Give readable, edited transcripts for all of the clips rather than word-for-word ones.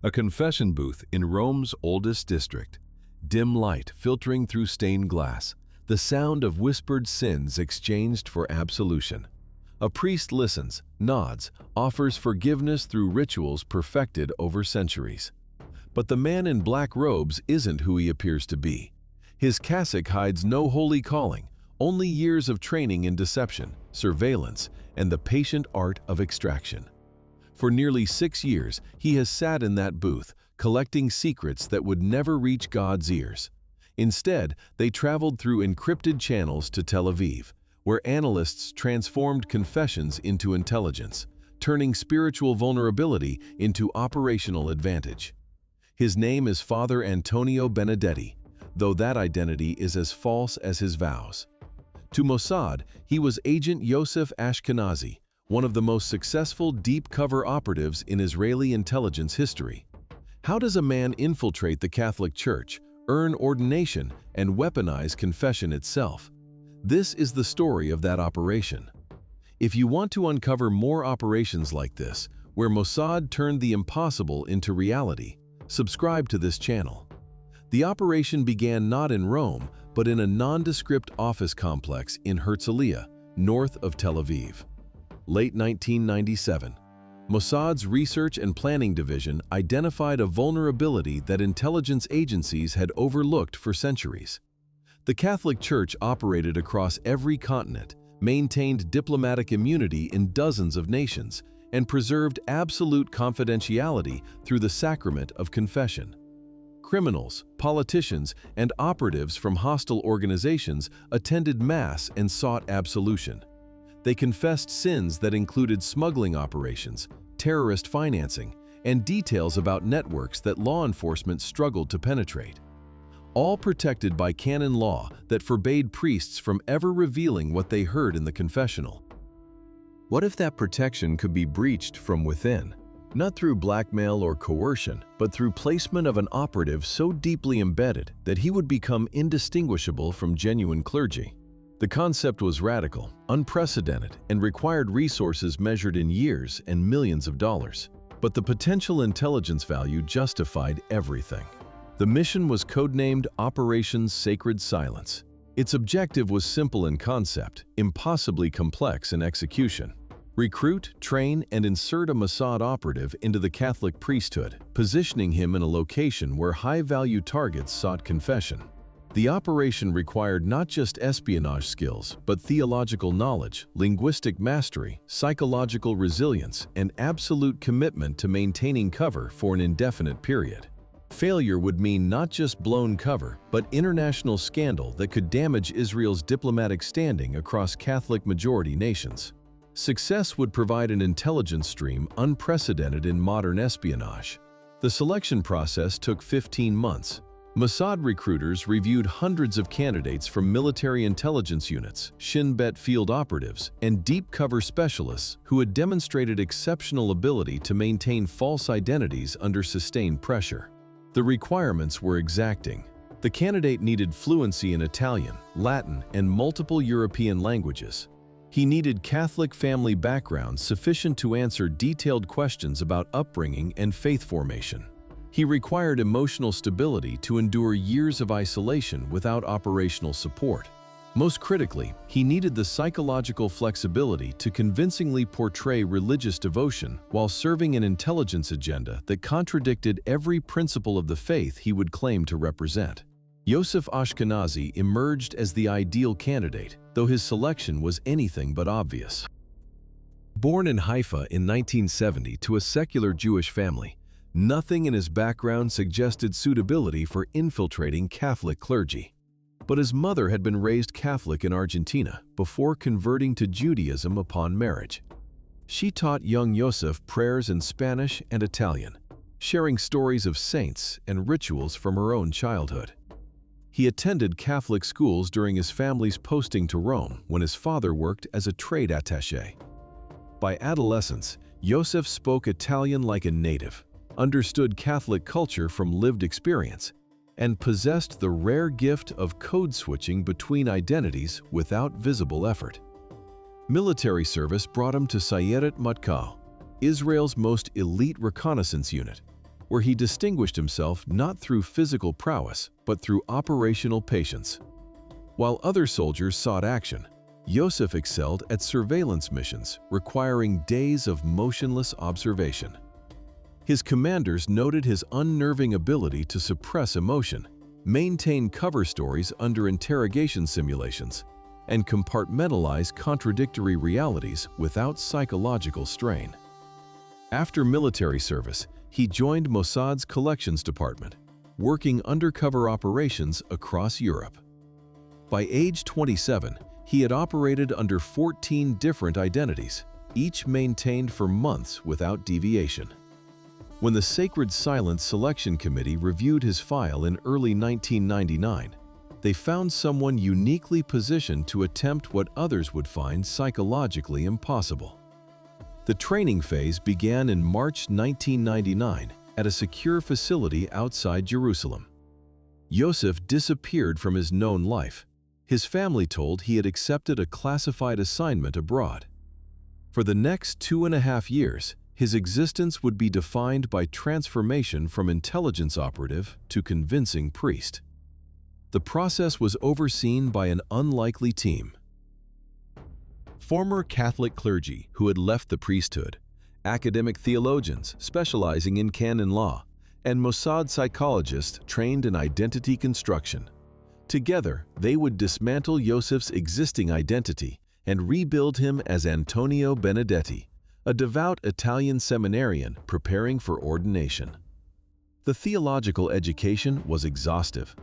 A confession booth in Rome's oldest district. Dim light filtering through stained glass. The sound of whispered sins exchanged for absolution. A priest listens, nods, offers forgiveness through rituals perfected over centuries. But the man in black robes isn't who he appears to be. His cassock hides no holy calling, only years of training in deception, surveillance, and the patient art of extraction. For nearly 6 years, he has sat in that booth, collecting secrets that would never reach God's ears. Instead, they traveled through encrypted channels to Tel Aviv, where analysts transformed confessions into intelligence, turning spiritual vulnerability into operational advantage. His name is Father Antonio Benedetti, though that identity is as false as his vows. To Mossad, he was Agent Yosef Ashkenazi, one of the most successful deep-cover operatives in Israeli intelligence history. How does a man infiltrate the Catholic Church, earn ordination, and weaponize confession itself? This is the story of that operation. If you want to uncover more operations like this, where Mossad turned the impossible into reality, subscribe to this channel. The operation began not in Rome, but in a nondescript office complex in Herzliya, north of Tel Aviv. Late 1997, Mossad's Research and Planning Division identified a vulnerability that intelligence agencies had overlooked for centuries. The Catholic Church operated across every continent, maintained diplomatic immunity in dozens of nations, and preserved absolute confidentiality through the sacrament of confession. Criminals, politicians, and operatives from hostile organizations attended Mass and sought absolution. They confessed sins that included smuggling operations, terrorist financing, and details about networks that law enforcement struggled to penetrate. All protected by canon law that forbade priests from ever revealing what they heard in the confessional. What if that protection could be breached from within? Not through blackmail or coercion, but through placement of an operative so deeply embedded that he would become indistinguishable from genuine clergy. The concept was radical, unprecedented, and required resources measured in years and millions of dollars. But the potential intelligence value justified everything. The mission was codenamed Operation Sacred Silence. Its objective was simple in concept, impossibly complex in execution. Recruit, train, and insert a Mossad operative into the Catholic priesthood, positioning him in a location where high-value targets sought confession. The operation required not just espionage skills, but theological knowledge, linguistic mastery, psychological resilience, and absolute commitment to maintaining cover for an indefinite period. Failure would mean not just blown cover, but international scandal that could damage Israel's diplomatic standing across Catholic-majority nations. Success would provide an intelligence stream unprecedented in modern espionage. The selection process took 15 months. Mossad recruiters reviewed hundreds of candidates from military intelligence units, Shin Bet field operatives, and deep cover specialists who had demonstrated exceptional ability to maintain false identities under sustained pressure. The requirements were exacting. The candidate needed fluency in Italian, Latin, and multiple European languages. He needed Catholic family background sufficient to answer detailed questions about upbringing and faith formation. He required emotional stability to endure years of isolation without operational support. Most critically, he needed the psychological flexibility to convincingly portray religious devotion while serving an intelligence agenda that contradicted every principle of the faith he would claim to represent. Yosef Ashkenazi emerged as the ideal candidate, though his selection was anything but obvious. Born in Haifa in 1970 to a secular Jewish family, nothing in his background suggested suitability for infiltrating Catholic clergy. But his mother had been raised Catholic in Argentina before converting to Judaism upon marriage. She taught young Yosef prayers in Spanish and Italian, sharing stories of saints and rituals from her own childhood. He attended Catholic schools during his family's posting to Rome when his father worked as a trade attaché. By adolescence, Yosef spoke Italian like a native, understood Catholic culture from lived experience, and possessed the rare gift of code switching between identities without visible effort. Military service brought him to Sayeret Matkal, Israel's most elite reconnaissance unit, where he distinguished himself not through physical prowess, but through operational patience. While other soldiers sought action, Yosef excelled at surveillance missions requiring days of motionless observation. His commanders noted his unnerving ability to suppress emotion, maintain cover stories under interrogation simulations, and compartmentalize contradictory realities without psychological strain. After military service, he joined Mossad's collections department, working undercover operations across Europe. By age 27, he had operated under 14 different identities, each maintained for months without deviation. When the Sacred Silence Selection Committee reviewed his file in early 1999, they found someone uniquely positioned to attempt what others would find psychologically impossible. The training phase began in March 1999 at a secure facility outside Jerusalem. Yosef disappeared from his known life. His family told he had accepted a classified assignment abroad. For the next 2.5 years, his existence would be defined by transformation from intelligence operative to convincing priest. The process was overseen by an unlikely team. Former Catholic clergy who had left the priesthood, academic theologians specializing in canon law, and Mossad psychologists trained in identity construction. Together, they would dismantle Yosef's existing identity and rebuild him as Antonio Benedetti, a devout Italian seminarian preparing for ordination. The theological education was exhaustive.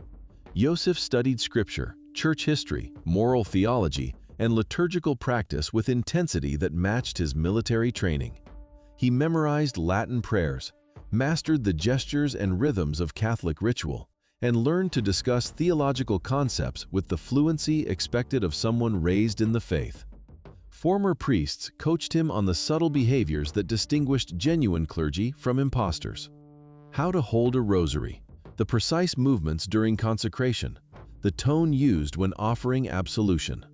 Yosef studied scripture, church history, moral theology, and liturgical practice with intensity that matched his military training. He memorized Latin prayers, mastered the gestures and rhythms of Catholic ritual, and learned to discuss theological concepts with the fluency expected of someone raised in the faith. Former priests coached him on the subtle behaviors that distinguished genuine clergy from imposters. How to hold a rosary, the precise movements during consecration, the tone used when offering absolution.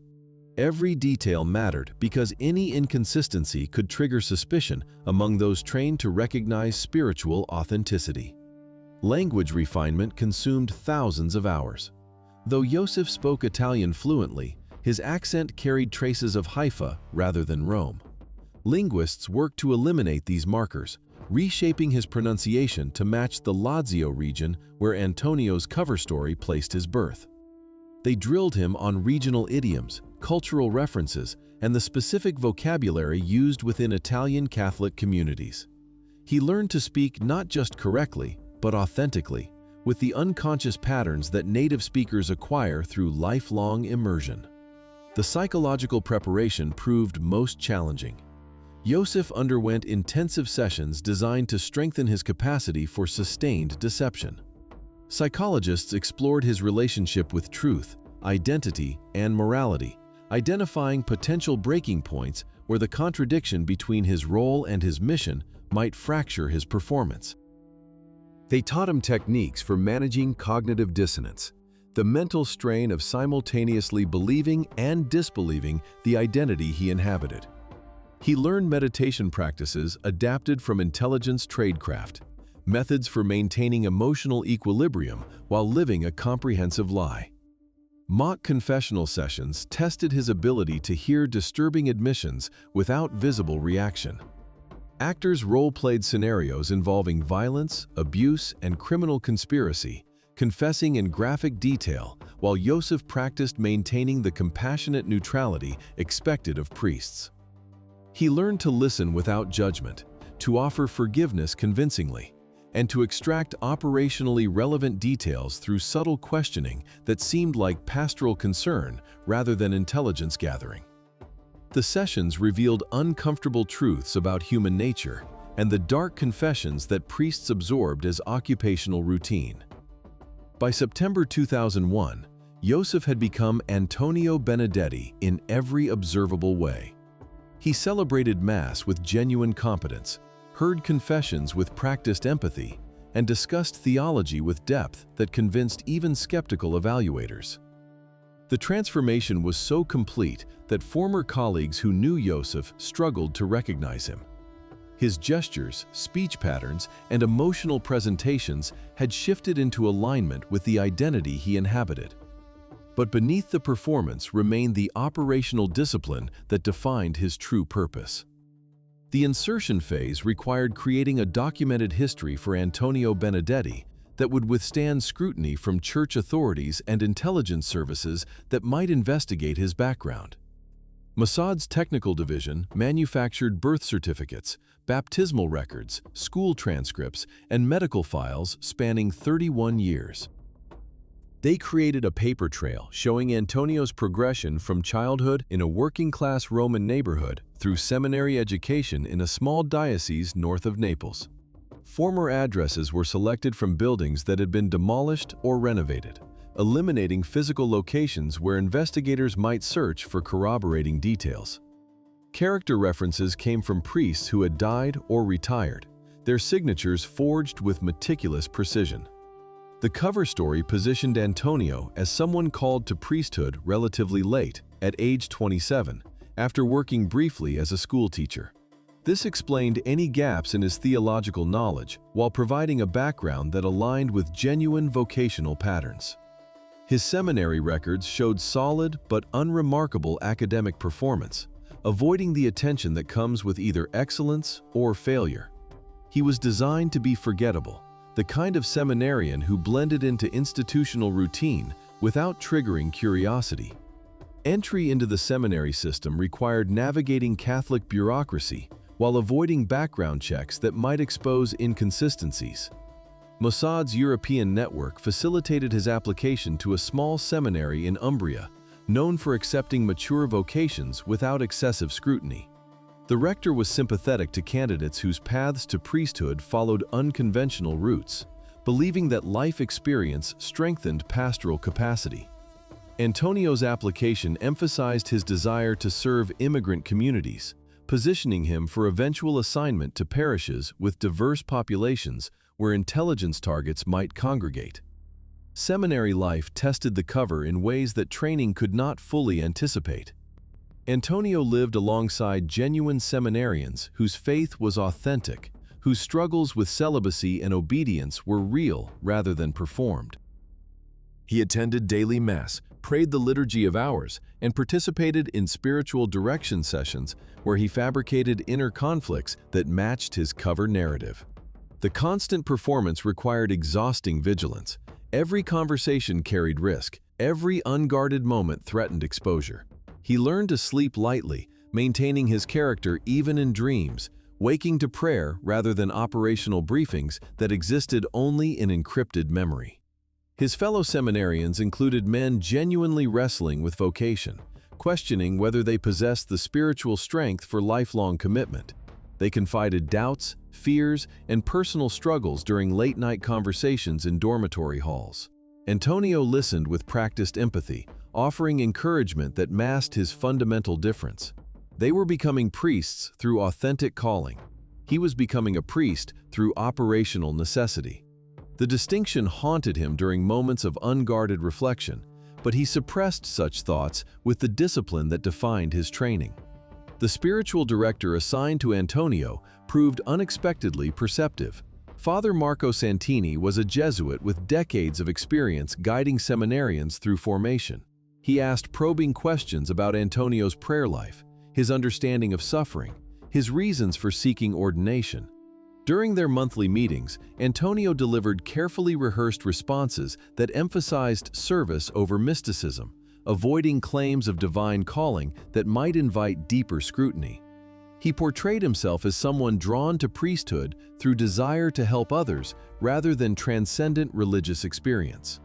Every detail mattered because any inconsistency could trigger suspicion among those trained to recognize spiritual authenticity. Language refinement consumed thousands of hours. Though Yosef spoke Italian fluently, his accent carried traces of Haifa rather than Rome. Linguists worked to eliminate these markers, reshaping his pronunciation to match the Lazio region where Antonio's cover story placed his birth. They drilled him on regional idioms, cultural references, and the specific vocabulary used within Italian Catholic communities. He learned to speak not just correctly, but authentically, with the unconscious patterns that native speakers acquire through lifelong immersion. The psychological preparation proved most challenging. Yosef underwent intensive sessions designed to strengthen his capacity for sustained deception. Psychologists explored his relationship with truth, identity, and morality, identifying potential breaking points where the contradiction between his role and his mission might fracture his performance. They taught him techniques for managing cognitive dissonance, the mental strain of simultaneously believing and disbelieving the identity he inhabited. He learned meditation practices adapted from intelligence tradecraft, methods for maintaining emotional equilibrium while living a comprehensive lie. Mock confessional sessions tested his ability to hear disturbing admissions without visible reaction. Actors role-played scenarios involving violence, abuse, and criminal conspiracy, confessing in graphic detail, while Yosef practiced maintaining the compassionate neutrality expected of priests. He learned to listen without judgment, to offer forgiveness convincingly, and to extract operationally relevant details through subtle questioning that seemed like pastoral concern rather than intelligence gathering. The sessions revealed uncomfortable truths about human nature and the dark confessions that priests absorbed as occupational routine. By September 2001, Yosef had become Antonio Benedetti in every observable way. He celebrated Mass with genuine competence, heard confessions with practiced empathy, and discussed theology with depth that convinced even skeptical evaluators. The transformation was so complete that former colleagues who knew Yosef struggled to recognize him. His gestures, speech patterns, and emotional presentations had shifted into alignment with the identity he inhabited. But beneath the performance remained the operational discipline that defined his true purpose. The insertion phase required creating a documented history for Antonio Benedetti that would withstand scrutiny from church authorities and intelligence services that might investigate his background. Mossad's technical division manufactured birth certificates, baptismal records, school transcripts, and medical files spanning 31 years. They created a paper trail showing Antonio's progression from childhood in a working-class Roman neighborhood through seminary education in a small diocese north of Naples. Former addresses were selected from buildings that had been demolished or renovated, eliminating physical locations where investigators might search for corroborating details. Character references came from priests who had died or retired, their signatures forged with meticulous precision. The cover story positioned Antonio as someone called to priesthood relatively late, at age 27, after working briefly as a schoolteacher. This explained any gaps in his theological knowledge while providing a background that aligned with genuine vocational patterns. His seminary records showed solid but unremarkable academic performance, avoiding the attention that comes with either excellence or failure. He was designed to be forgettable, the kind of seminarian who blended into institutional routine without triggering curiosity. Entry into the seminary system required navigating Catholic bureaucracy while avoiding background checks that might expose inconsistencies. Mossad's European network facilitated his application to a small seminary in Umbria, known for accepting mature vocations without excessive scrutiny. The rector was sympathetic to candidates whose paths to priesthood followed unconventional routes, believing that life experience strengthened pastoral capacity. Antonio's application emphasized his desire to serve immigrant communities, positioning him for eventual assignment to parishes with diverse populations where intelligence targets might congregate. Seminary life tested the cover in ways that training could not fully anticipate. Antonio lived alongside genuine seminarians whose faith was authentic, whose struggles with celibacy and obedience were real rather than performed. He attended daily Mass, prayed the Liturgy of Hours, and participated in spiritual direction sessions where he fabricated inner conflicts that matched his cover narrative. The constant performance required exhausting vigilance. Every conversation carried risk. Every unguarded moment threatened exposure. He learned to sleep lightly, maintaining his character even in dreams, waking to prayer rather than operational briefings that existed only in encrypted memory. His fellow seminarians included men genuinely wrestling with vocation, questioning whether they possessed the spiritual strength for lifelong commitment. They confided doubts, fears, and personal struggles during late-night conversations in dormitory halls. Antonio listened with practiced empathy, offering encouragement that masked his fundamental difference. They were becoming priests through authentic calling. He was becoming a priest through operational necessity. The distinction haunted him during moments of unguarded reflection, but he suppressed such thoughts with the discipline that defined his training. The spiritual director assigned to Antonio proved unexpectedly perceptive. Father Marco Santini was a Jesuit with decades of experience guiding seminarians through formation. He asked probing questions about Antonio's prayer life, his understanding of suffering, his reasons for seeking ordination. During their monthly meetings, Antonio delivered carefully rehearsed responses that emphasized service over mysticism, avoiding claims of divine calling that might invite deeper scrutiny. He portrayed himself as someone drawn to priesthood through desire to help others rather than transcendent religious experience.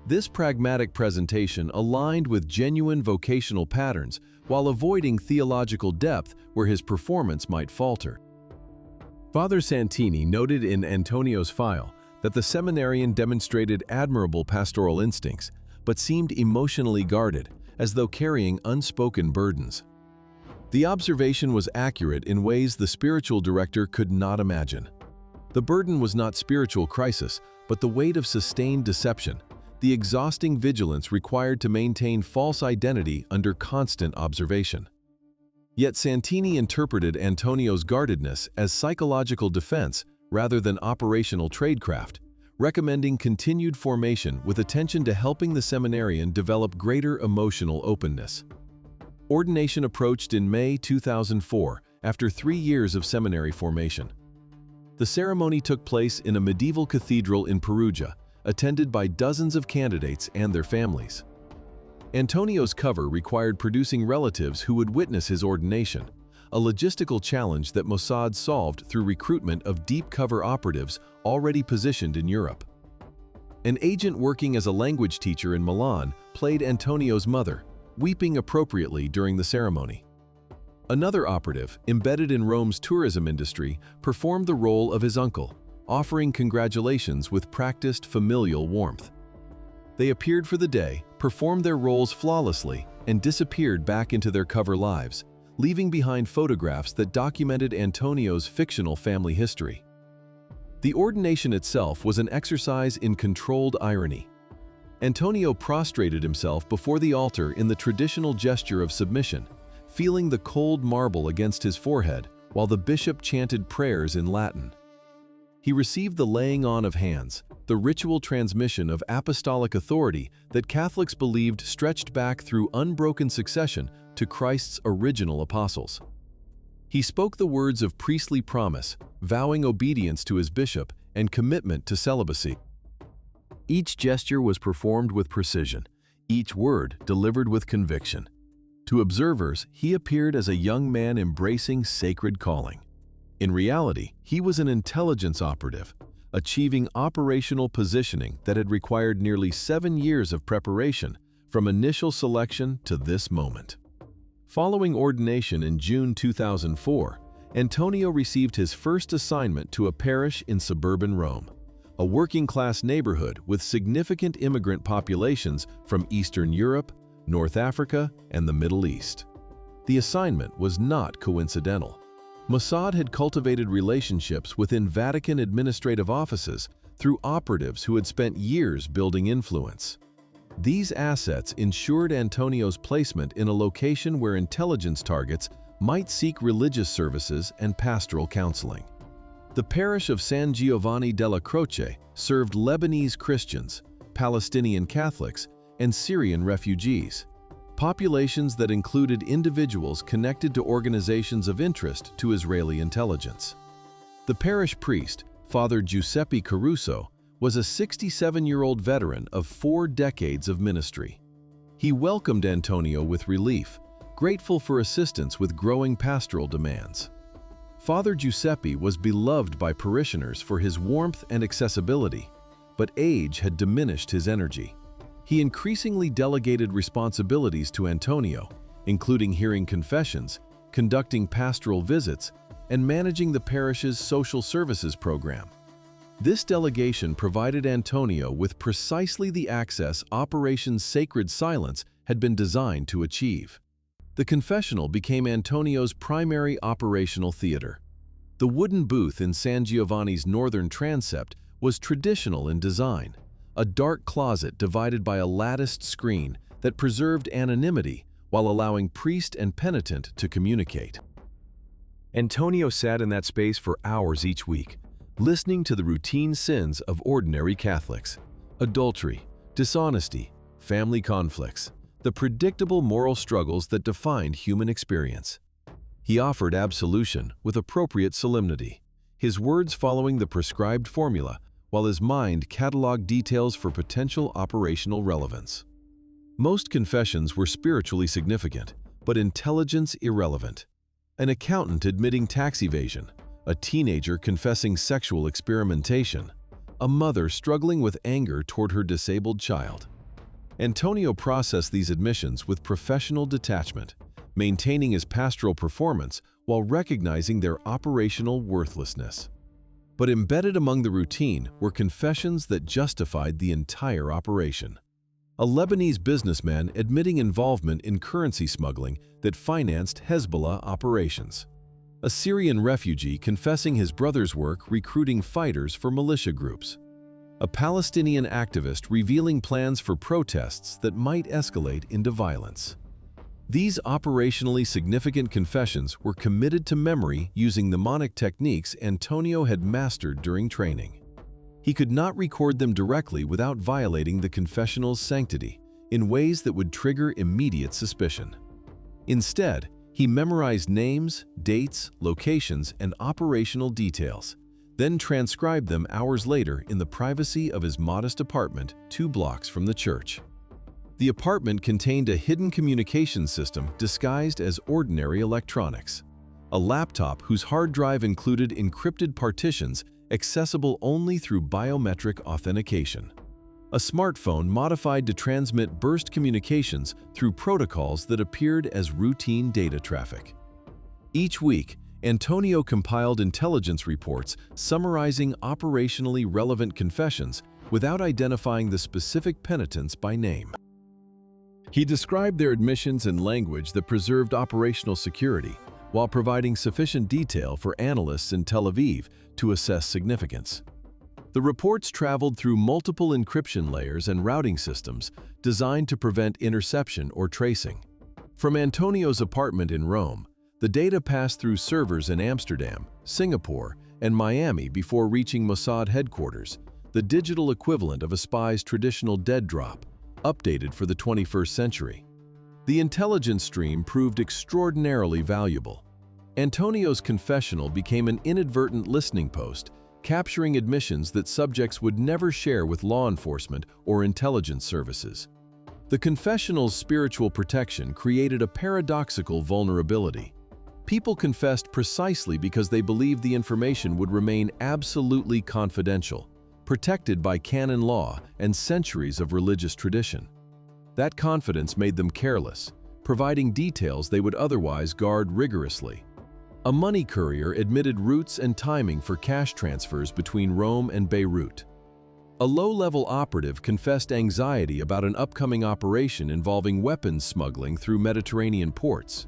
This pragmatic presentation aligned with genuine vocational patterns while avoiding theological depth where his performance might falter. Father Santini noted in Antonio's file that the seminarian demonstrated admirable pastoral instincts, but seemed emotionally guarded, as though carrying unspoken burdens. The observation was accurate in ways the spiritual director could not imagine. The burden was not spiritual crisis, but the weight of sustained deception, the exhausting vigilance required to maintain false identity under constant observation. Yet Santini interpreted Antonio's guardedness as psychological defense rather than operational tradecraft, recommending continued formation with attention to helping the seminarian develop greater emotional openness. Ordination approached in May 2004 after 3 years of seminary formation. The ceremony took place in a medieval cathedral in Perugia, attended by dozens of candidates and their families. Antonio's cover required producing relatives who would witness his ordination, a logistical challenge that Mossad solved through recruitment of deep cover operatives already positioned in Europe. An agent working as a language teacher in Milan played Antonio's mother, weeping appropriately during the ceremony. Another operative, embedded in Rome's tourism industry, performed the role of his uncle, offering congratulations with practiced familial warmth. They appeared for the day, performed their roles flawlessly, and disappeared back into their cover lives, leaving behind photographs that documented Antonio's fictional family history. The ordination itself was an exercise in controlled irony. Antonio prostrated himself before the altar in the traditional gesture of submission, feeling the cold marble against his forehead while the bishop chanted prayers in Latin. He received the laying on of hands, the ritual transmission of apostolic authority that Catholics believed stretched back through unbroken succession to Christ's original apostles. He spoke the words of priestly promise, vowing obedience to his bishop and commitment to celibacy. Each gesture was performed with precision, each word delivered with conviction. To observers, he appeared as a young man embracing sacred calling. In reality, he was an intelligence operative, achieving operational positioning that had required nearly 7 years of preparation, from initial selection to this moment. Following ordination in June 2004, Antonio received his first assignment to a parish in suburban Rome, a working-class neighborhood with significant immigrant populations from Eastern Europe, North Africa, and the Middle East. The assignment was not coincidental. Mossad had cultivated relationships within Vatican administrative offices through operatives who had spent years building influence. These assets ensured Antonio's placement in a location where intelligence targets might seek religious services and pastoral counseling. The parish of San Giovanni della Croce served Lebanese Christians, Palestinian Catholics, and Syrian refugees, populations that included individuals connected to organizations of interest to Israeli intelligence. The parish priest, Father Giuseppe Caruso, was a 67-year-old veteran of 4 decades of ministry. He welcomed Antonio with relief, grateful for assistance with growing pastoral demands. Father Giuseppe was beloved by parishioners for his warmth and accessibility, but age had diminished his energy. He increasingly delegated responsibilities to Antonio, including hearing confessions, conducting pastoral visits, and managing the parish's social services program. This delegation provided Antonio with precisely the access Operation Sacred Silence had been designed to achieve. The confessional became Antonio's primary operational theater. The wooden booth in San Giovanni's northern transept was traditional in design, a dark closet divided by a latticed screen that preserved anonymity while allowing priest and penitent to communicate. Antonio sat in that space for hours each week, listening to the routine sins of ordinary Catholics: adultery, dishonesty, family conflicts, the predictable moral struggles that defined human experience. He offered absolution with appropriate solemnity, his words following the prescribed formula, while his mind cataloged details for potential operational relevance. Most confessions were spiritually significant, but intelligence irrelevant. An accountant admitting tax evasion, a teenager confessing sexual experimentation, a mother struggling with anger toward her disabled child. Antonio processed these admissions with professional detachment, maintaining his pastoral performance while recognizing their operational worthlessness. But embedded among the routine were confessions that justified the entire operation. A Lebanese businessman admitting involvement in currency smuggling that financed Hezbollah operations. A Syrian refugee confessing his brother's work recruiting fighters for militia groups. A Palestinian activist revealing plans for protests that might escalate into violence. These operationally significant confessions were committed to memory using mnemonic techniques Antonio had mastered during training. He could not record them directly without violating the confessional's sanctity in ways that would trigger immediate suspicion. Instead, he memorized names, dates, locations, and operational details, then transcribed them hours later in the privacy of his modest apartment 2 blocks from the church. The apartment contained a hidden communication system disguised as ordinary electronics, a laptop whose hard drive included encrypted partitions accessible only through biometric authentication, a smartphone modified to transmit burst communications through protocols that appeared as routine data traffic. Each week, Antonio compiled intelligence reports summarizing operationally relevant confessions without identifying the specific penitents by name. He described their admissions in language that preserved operational security, while providing sufficient detail for analysts in Tel Aviv to assess significance. The reports traveled through multiple encryption layers and routing systems designed to prevent interception or tracing. From Antonio's apartment in Rome, the data passed through servers in Amsterdam, Singapore, and Miami before reaching Mossad headquarters, the digital equivalent of a spy's traditional dead drop, updated for the 21st century. The intelligence stream proved extraordinarily valuable. Antonio's confessional became an inadvertent listening post, capturing admissions that subjects would never share with law enforcement or intelligence services. The confessional's spiritual protection created a paradoxical vulnerability. People confessed precisely because they believed the information would remain absolutely confidential, protected by canon law and centuries of religious tradition. That confidence made them careless, providing details they would otherwise guard rigorously. A money courier admitted routes and timing for cash transfers between Rome and Beirut. A low-level operative confessed anxiety about an upcoming operation involving weapons smuggling through Mediterranean ports.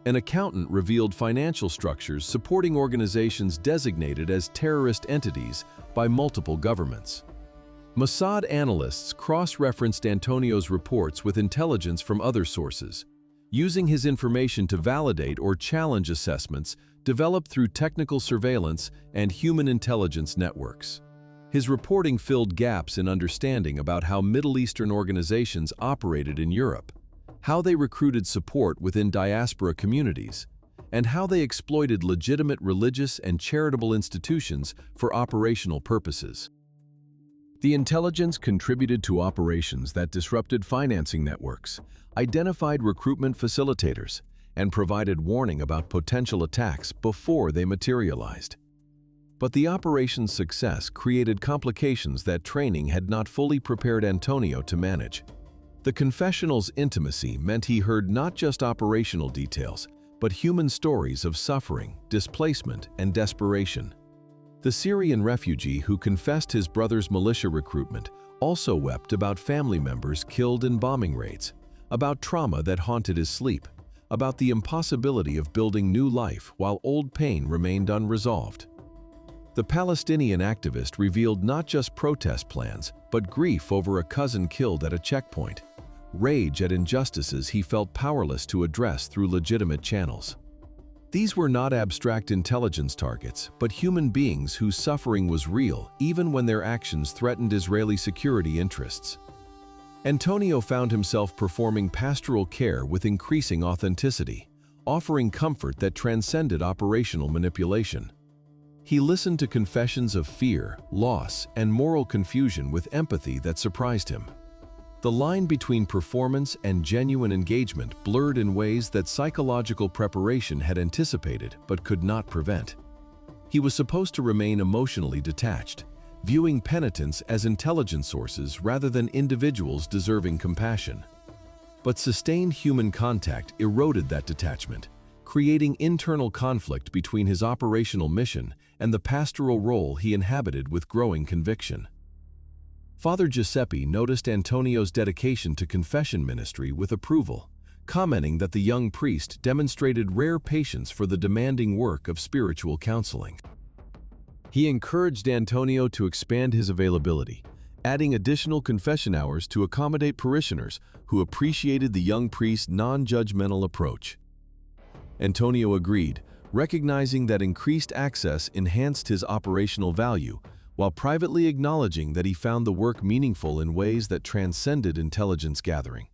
An accountant revealed financial structures supporting organizations designated as terrorist entities by multiple governments. Mossad analysts cross-referenced Antonio's reports with intelligence from other sources, using his information to validate or challenge assessments developed through technical surveillance and human intelligence networks. His reporting filled gaps in understanding about how Middle Eastern organizations operated in Europe, how they recruited support within diaspora communities, and how they exploited legitimate religious and charitable institutions for operational purposes. The intelligence contributed to operations that disrupted financing networks, identified recruitment facilitators, and provided warning about potential attacks before they materialized. But the operation's success created complications that training had not fully prepared Antonio to manage. The confessional's intimacy meant he heard not just operational details, but human stories of suffering, displacement, and desperation. The Syrian refugee who confessed his brother's militia recruitment also wept about family members killed in bombing raids, about trauma that haunted his sleep, about the impossibility of building new life while old pain remained unresolved. The Palestinian activist revealed not just protest plans, but grief over a cousin killed at a checkpoint, rage at injustices he felt powerless to address through legitimate channels. These were not abstract intelligence targets, but human beings whose suffering was real even when their actions threatened Israeli security interests. Antonio found himself performing pastoral care with increasing authenticity, offering comfort that transcended operational manipulation. He listened to confessions of fear, loss, and moral confusion with empathy that surprised him. The line between performance and genuine engagement blurred in ways that psychological preparation had anticipated but could not prevent. He was supposed to remain emotionally detached, viewing penitents as intelligence sources rather than individuals deserving compassion. But sustained human contact eroded that detachment, creating internal conflict between his operational mission and the pastoral role he inhabited with growing conviction. Father Giuseppe noticed Antonio's dedication to confession ministry with approval, commenting that the young priest demonstrated rare patience for the demanding work of spiritual counseling. He encouraged Antonio to expand his availability, adding additional confession hours to accommodate parishioners who appreciated the young priest's non-judgmental approach. Antonio agreed, recognizing that increased access enhanced his operational value, while privately acknowledging that he found the work meaningful in ways that transcended intelligence gathering.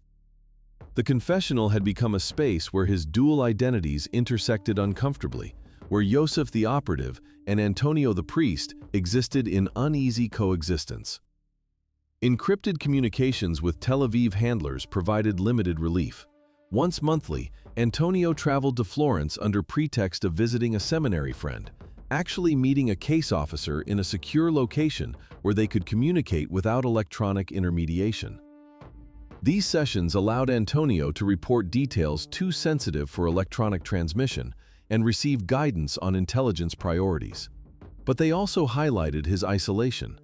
The confessional had become a space where his dual identities intersected uncomfortably, where Joseph the operative and Antonio the priest existed in uneasy coexistence. Encrypted communications with Tel Aviv handlers provided limited relief. Once monthly, Antonio traveled to Florence under pretext of visiting a seminary friend, actually meeting a case officer in a secure location where they could communicate without electronic intermediation. These sessions allowed Antonio to report details too sensitive for electronic transmission and receive guidance on intelligence priorities. But they also highlighted his isolation.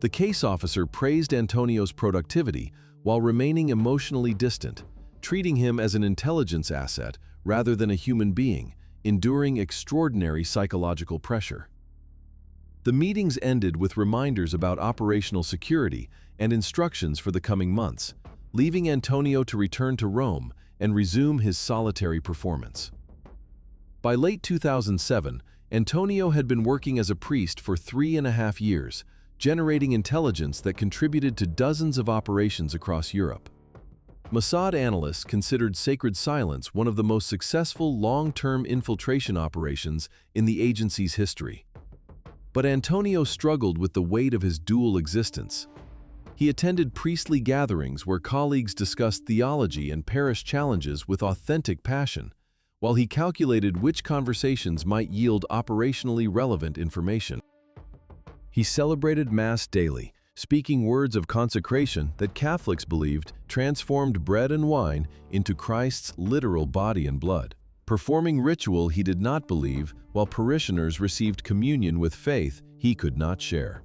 The case officer praised Antonio's productivity while remaining emotionally distant, treating him as an intelligence asset rather than a human being, enduring extraordinary psychological pressure. The meetings ended with reminders about operational security and instructions for the coming months, leaving Antonio to return to Rome and resume his solitary performance. By late 2007, Antonio had been working as a priest for 3.5 years, generating intelligence that contributed to dozens of operations across Europe. Mossad analysts considered sacred silence one of the most successful long-term infiltration operations in the agency's history. But Antonio struggled with the weight of his dual existence. He attended priestly gatherings where colleagues discussed theology and parish challenges with authentic passion, while he calculated which conversations might yield operationally relevant information. He celebrated Mass daily, speaking words of consecration that Catholics believed transformed bread and wine into Christ's literal body and blood, performing ritual he did not believe while parishioners received communion with faith he could not share.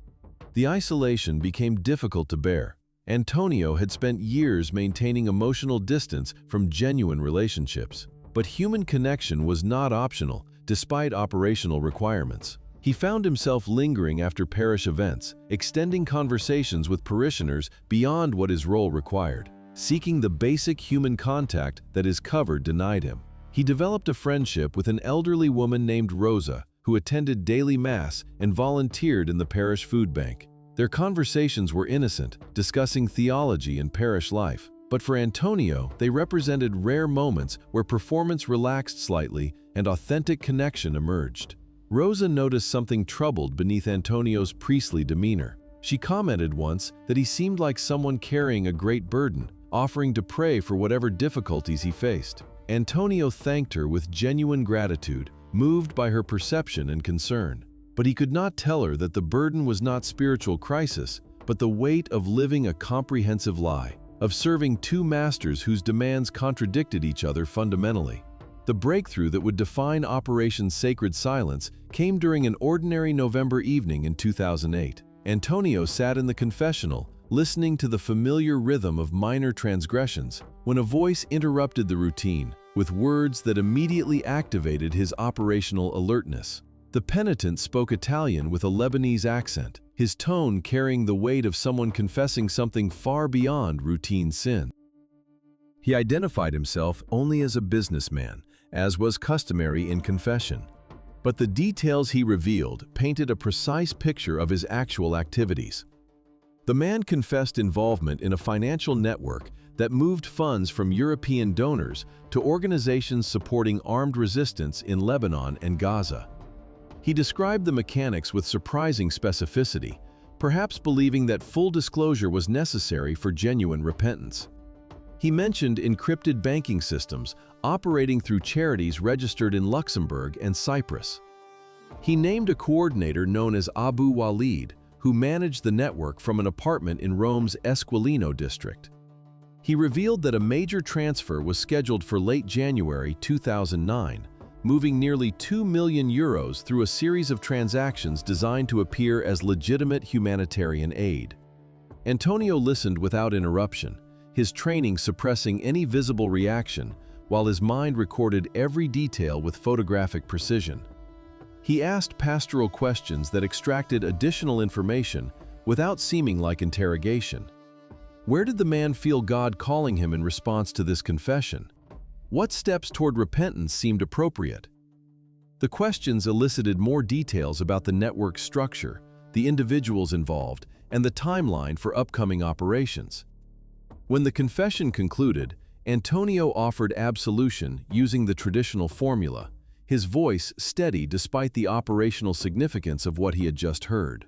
The isolation became difficult to bear. Antonio had spent years maintaining emotional distance from genuine relationships, but human connection was not optional despite operational requirements. He found himself lingering after parish events, extending conversations with parishioners beyond what his role required, seeking the basic human contact that his cover denied him. He developed a friendship with an elderly woman named Rosa, who attended daily Mass and volunteered in the parish food bank. Their conversations were innocent, discussing theology and parish life. But for Antonio, they represented rare moments where performance relaxed slightly and authentic connection emerged. Rosa noticed something troubled beneath Antonio's priestly demeanor. She commented once that he seemed like someone carrying a great burden, offering to pray for whatever difficulties he faced. Antonio thanked her with genuine gratitude, moved by her perception and concern. But he could not tell her that the burden was not spiritual crisis, but the weight of living a comprehensive lie, of serving two masters whose demands contradicted each other fundamentally. The breakthrough that would define Operation Sacred Silence came during an ordinary November evening in 2008. Antonio sat in the confessional, listening to the familiar rhythm of minor transgressions, when a voice interrupted the routine with words that immediately activated his operational alertness. The penitent spoke Italian with a Lebanese accent, his tone carrying the weight of someone confessing something far beyond routine sin. He identified himself only as a businessman, as was customary in confession. But the details he revealed painted a precise picture of his actual activities. The man confessed involvement in a financial network that moved funds from European donors to organizations supporting armed resistance in Lebanon and Gaza. He described the mechanics with surprising specificity, perhaps believing that full disclosure was necessary for genuine repentance. He mentioned encrypted banking systems operating through charities registered in Luxembourg and Cyprus. He named a coordinator known as Abu Walid, who managed the network from an apartment in Rome's Esquilino district. He revealed that a major transfer was scheduled for late January 2009, moving nearly €2 million through a series of transactions designed to appear as legitimate humanitarian aid. Antonio listened without interruption, his training suppressing any visible reaction, while his mind recorded every detail with photographic precision. He asked pastoral questions that extracted additional information, without seeming like interrogation. Where did the man feel God calling him in response to this confession? What steps toward repentance seemed appropriate? The questions elicited more details about the network's structure, the individuals involved, and the timeline for upcoming operations. When the confession concluded, Antonio offered absolution using the traditional formula, his voice steady despite the operational significance of what he had just heard.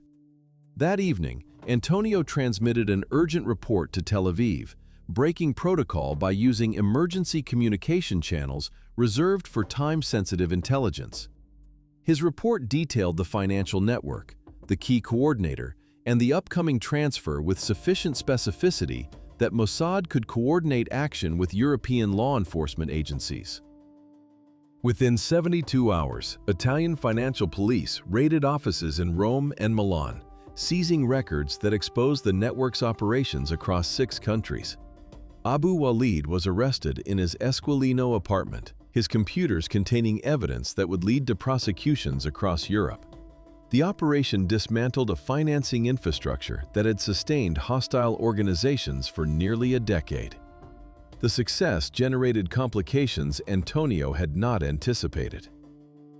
That evening, Antonio transmitted an urgent report to Tel Aviv, breaking protocol by using emergency communication channels reserved for time-sensitive intelligence. His report detailed the financial network, the key coordinator, and the upcoming transfer with sufficient specificity that Mossad could coordinate action with European law enforcement agencies. Within 72 hours, Italian financial police raided offices in Rome and Milan, seizing records that exposed the network's operations across 6 countries. Abu Walid was arrested in his Esquilino apartment, his computers containing evidence that would lead to prosecutions across Europe. The operation dismantled a financing infrastructure that had sustained hostile organizations for nearly a decade. The success generated complications Antonio had not anticipated.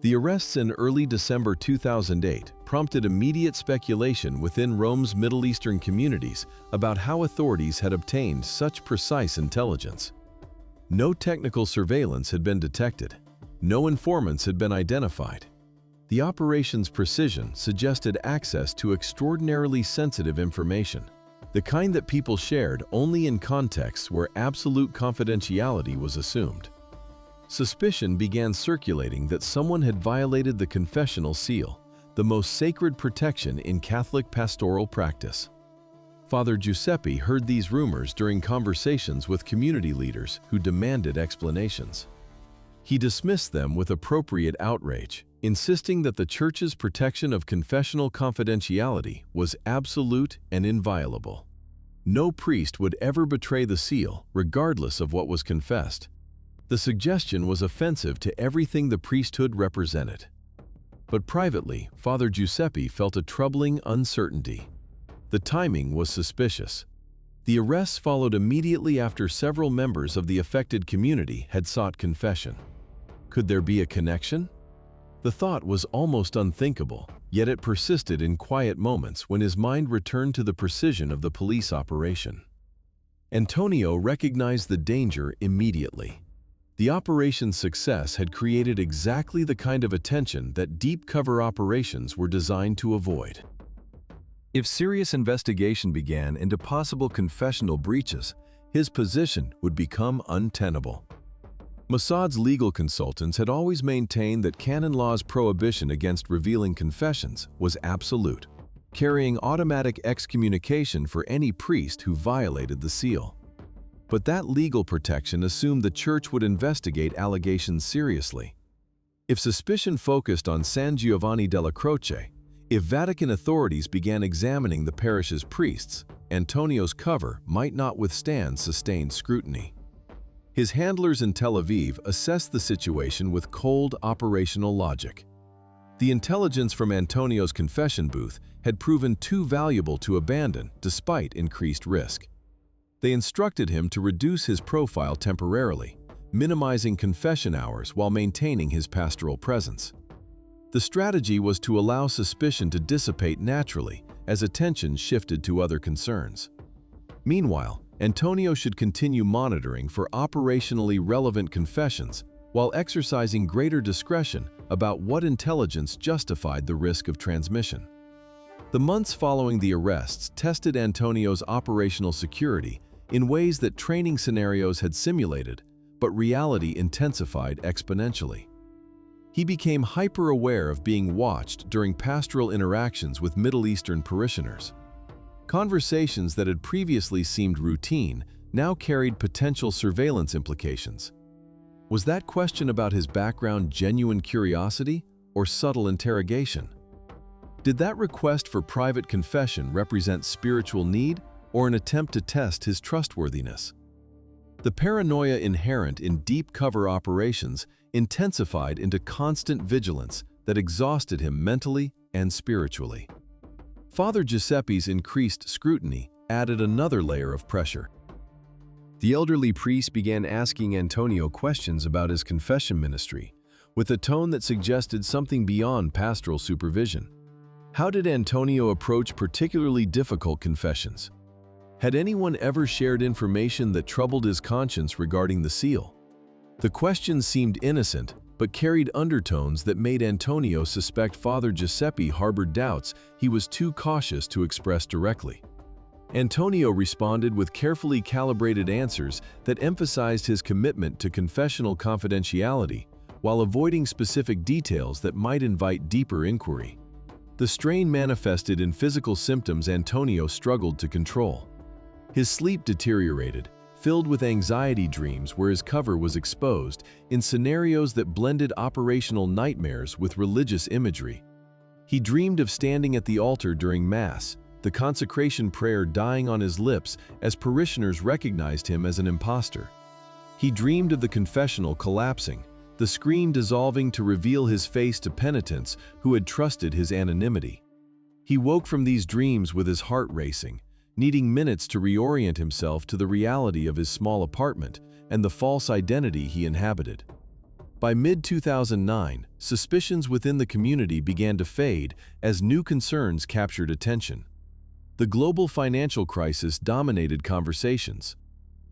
The arrests in early December 2008 prompted immediate speculation within Rome's Middle Eastern communities about how authorities had obtained such precise intelligence. No technical surveillance had been detected. No informants had been identified. The operation's precision suggested access to extraordinarily sensitive information, the kind that people shared only in contexts where absolute confidentiality was assumed. Suspicion began circulating that someone had violated the confessional seal, the most sacred protection in Catholic pastoral practice. Father Giuseppe heard these rumors during conversations with community leaders who demanded explanations. He dismissed them with appropriate outrage, insisting that the Church's protection of confessional confidentiality was absolute and inviolable. No priest would ever betray the seal, regardless of what was confessed. The suggestion was offensive to everything the priesthood represented. But privately, Father Giuseppe felt a troubling uncertainty. The timing was suspicious. The arrests followed immediately after several members of the affected community had sought confession. Could there be a connection? The thought was almost unthinkable, yet it persisted in quiet moments when his mind returned to the precision of the police operation. Antonio recognized the danger immediately. The operation's success had created exactly the kind of attention that deep cover operations were designed to avoid. If serious investigation began into possible confessional breaches, his position would become untenable. Mossad's legal consultants had always maintained that canon law's prohibition against revealing confessions was absolute, carrying automatic excommunication for any priest who violated the seal. But that legal protection assumed the Church would investigate allegations seriously. If suspicion focused on San Giovanni della Croce, if Vatican authorities began examining the parish's priests, Antonio's cover might not withstand sustained scrutiny. His handlers in Tel Aviv assessed the situation with cold operational logic. The intelligence from Antonio's confession booth had proven too valuable to abandon despite increased risk. They instructed him to reduce his profile temporarily, minimizing confession hours while maintaining his pastoral presence. The strategy was to allow suspicion to dissipate naturally as attention shifted to other concerns. Meanwhile, Antonio should continue monitoring for operationally relevant confessions while exercising greater discretion about what intelligence justified the risk of transmission. The months following the arrests tested Antonio's operational security in ways that training scenarios had simulated, but reality intensified exponentially. He became hyper-aware of being watched during pastoral interactions with Middle Eastern parishioners. Conversations that had previously seemed routine now carried potential surveillance implications. Was that question about his background genuine curiosity or subtle interrogation? Did that request for private confession represent spiritual need or an attempt to test his trustworthiness? The paranoia inherent in deep cover operations intensified into constant vigilance that exhausted him mentally and spiritually. Father Giuseppe's increased scrutiny added another layer of pressure. The elderly priest began asking Antonio questions about his confession ministry, with a tone that suggested something beyond pastoral supervision. How did Antonio approach particularly difficult confessions? Had anyone ever shared information that troubled his conscience regarding the seal? The questions seemed innocent, but carried undertones that made Antonio suspect Father Giuseppe harbored doubts he was too cautious to express directly. Antonio responded with carefully calibrated answers that emphasized his commitment to confessional confidentiality, while avoiding specific details that might invite deeper inquiry. The strain manifested in physical symptoms Antonio struggled to control. His sleep deteriorated, filled with anxiety dreams where his cover was exposed in scenarios that blended operational nightmares with religious imagery. He dreamed of standing at the altar during Mass, the consecration prayer dying on his lips as parishioners recognized him as an impostor. He dreamed of the confessional collapsing, the screen dissolving to reveal his face to penitents who had trusted his anonymity. He woke from these dreams with his heart racing, needing minutes to reorient himself to the reality of his small apartment and the false identity he inhabited. By mid-2009, suspicions within the community began to fade as new concerns captured attention. The global financial crisis dominated conversations.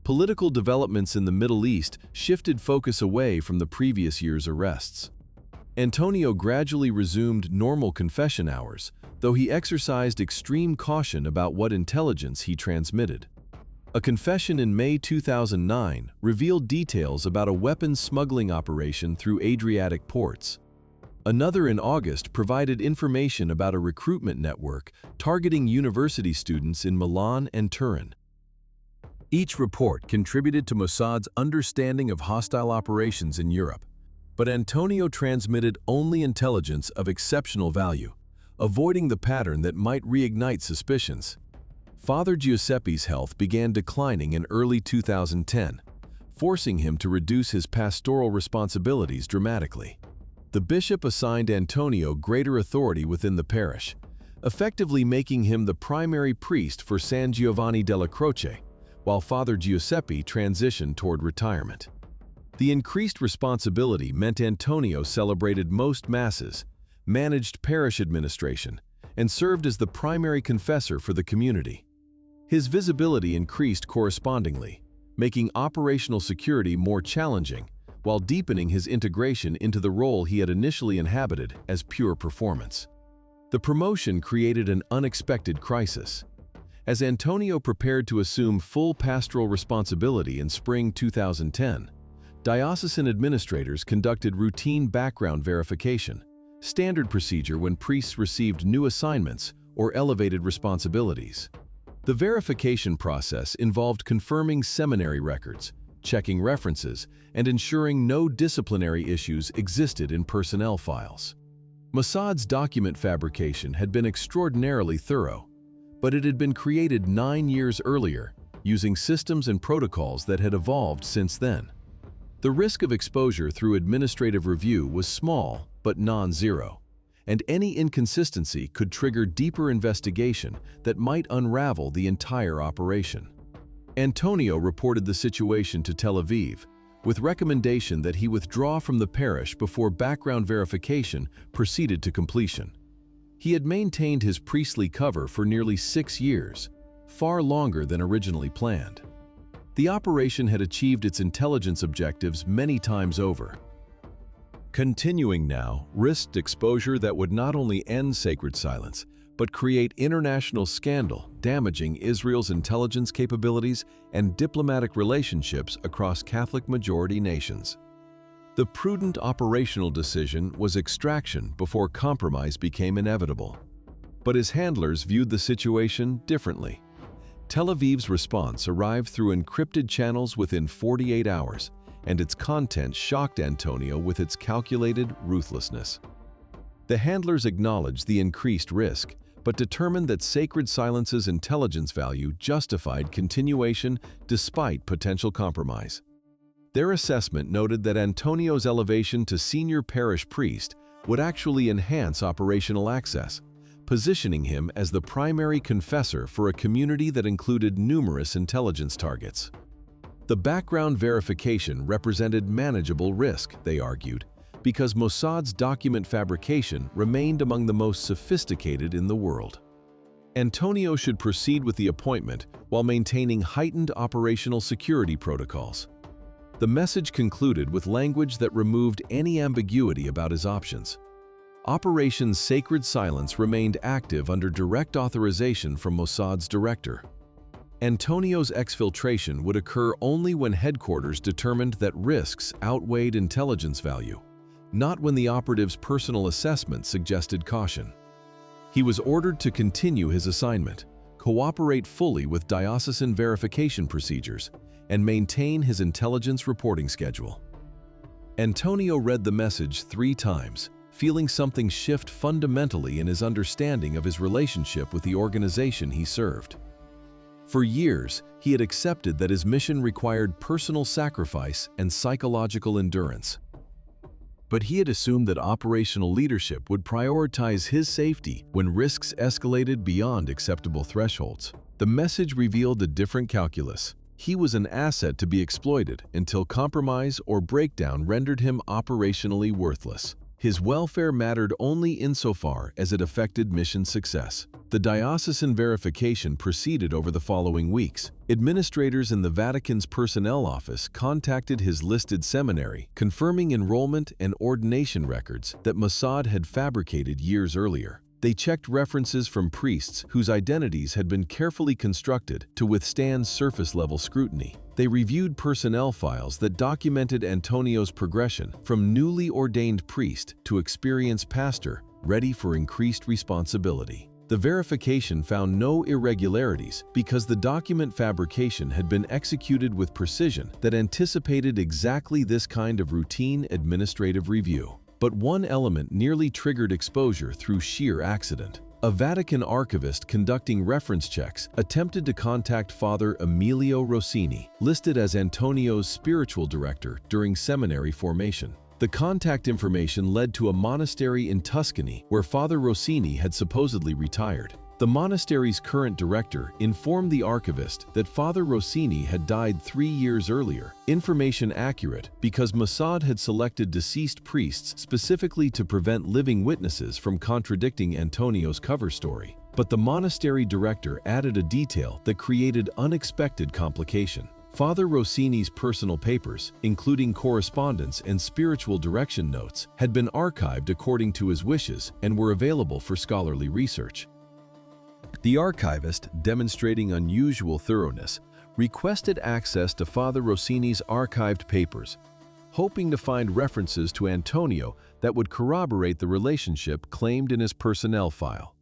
Political developments in the Middle East shifted focus away from the previous year's arrests. Antonio gradually resumed normal confession hours, though he exercised extreme caution about what intelligence he transmitted. A confession in May 2009 revealed details about a weapons smuggling operation through Adriatic ports. Another in August provided information about a recruitment network targeting university students in Milan and Turin. Each report contributed to Mossad's understanding of hostile operations in Europe, but Antonio transmitted only intelligence of exceptional value, avoiding the pattern that might reignite suspicions. Father Giuseppe's health began declining in early 2010, forcing him to reduce his pastoral responsibilities dramatically. The bishop assigned Antonio greater authority within the parish, effectively making him the primary priest for San Giovanni della Croce, while Father Giuseppe transitioned toward retirement. The increased responsibility meant Antonio celebrated most masses, managed parish administration, and served as the primary confessor for the community. His visibility increased correspondingly, making operational security more challenging, while deepening his integration into the role he had initially inhabited as pure performance. The promotion created an unexpected crisis. As Antonio prepared to assume full pastoral responsibility in spring 2010, diocesan administrators conducted routine background verification, standard procedure when priests received new assignments or elevated responsibilities. The verification process involved confirming seminary records, checking references, and ensuring no disciplinary issues existed in personnel files. Mossad's document fabrication had been extraordinarily thorough, but it had been created 9 years earlier, using systems and protocols that had evolved since then. The risk of exposure through administrative review was small but non-zero, and any inconsistency could trigger deeper investigation that might unravel the entire operation. Antonio reported the situation to Tel Aviv, with recommendation that he withdraw from the parish before background verification proceeded to completion. He had maintained his priestly cover for nearly 6 years, far longer than originally planned. The operation had achieved its intelligence objectives many times over. Continuing now risked exposure that would not only end sacred silence, but create international scandal, damaging Israel's intelligence capabilities and diplomatic relationships across Catholic-majority nations. The prudent operational decision was extraction before compromise became inevitable. But his handlers viewed the situation differently. Tel Aviv's response arrived through encrypted channels within 48 hours, and its content shocked Antonio with its calculated ruthlessness. The handlers acknowledged the increased risk, but determined that sacred silence's intelligence value justified continuation despite potential compromise. Their assessment noted that Antonio's elevation to senior parish priest would actually enhance operational access, positioning him as the primary confessor for a community that included numerous intelligence targets. The background verification represented manageable risk, they argued, because Mossad's document fabrication remained among the most sophisticated in the world. Antonio should proceed with the appointment while maintaining heightened operational security protocols. The message concluded with language that removed any ambiguity about his options. Operation Sacred Silence remained active under direct authorization from Mossad's director. Antonio's exfiltration would occur only when headquarters determined that risks outweighed intelligence value, not when the operative's personal assessment suggested caution. He was ordered to continue his assignment, cooperate fully with diocesan verification procedures, and maintain his intelligence reporting schedule. Antonio read the message 3 times, feeling something shift fundamentally in his understanding of his relationship with the organization he served. For years, he had accepted that his mission required personal sacrifice and psychological endurance. But he had assumed that operational leadership would prioritize his safety when risks escalated beyond acceptable thresholds. The message revealed a different calculus. He was an asset to be exploited until compromise or breakdown rendered him operationally worthless. His welfare mattered only insofar as it affected mission success. The diocesan verification proceeded over the following weeks. Administrators in the Vatican's personnel office contacted his listed seminary, confirming enrollment and ordination records that Mossad had fabricated years earlier. They checked references from priests whose identities had been carefully constructed to withstand surface-level scrutiny. They reviewed personnel files that documented Antonio's progression from newly ordained priest to experienced pastor, ready for increased responsibility. The verification found no irregularities because the document fabrication had been executed with precision that anticipated exactly this kind of routine administrative review. But one element nearly triggered exposure through sheer accident. A Vatican archivist conducting reference checks attempted to contact Father Emilio Rossini, listed as Antonio's spiritual director during seminary formation. The contact information led to a monastery in Tuscany where Father Rossini had supposedly retired. The monastery's current director informed the archivist that Father Rossini had died 3 years earlier, information accurate because Mossad had selected deceased priests specifically to prevent living witnesses from contradicting Antonio's cover story. But the monastery director added a detail that created unexpected complication. Father Rossini's personal papers, including correspondence and spiritual direction notes, had been archived according to his wishes and were available for scholarly research. The archivist, demonstrating unusual thoroughness, requested access to Father Rossini's archived papers, hoping to find references to Antonio that would corroborate the relationship claimed in his personnel file.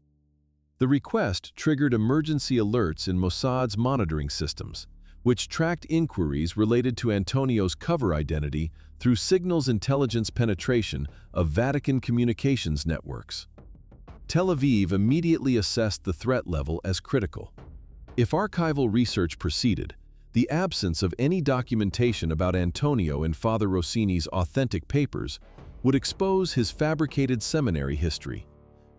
The request triggered emergency alerts in Mossad's monitoring systems, which tracked inquiries related to Antonio's cover identity through signals intelligence penetration of Vatican communications networks. Tel Aviv immediately assessed the threat level as critical. If archival research proceeded, the absence of any documentation about Antonio in Father Rossini's authentic papers would expose his fabricated seminary history,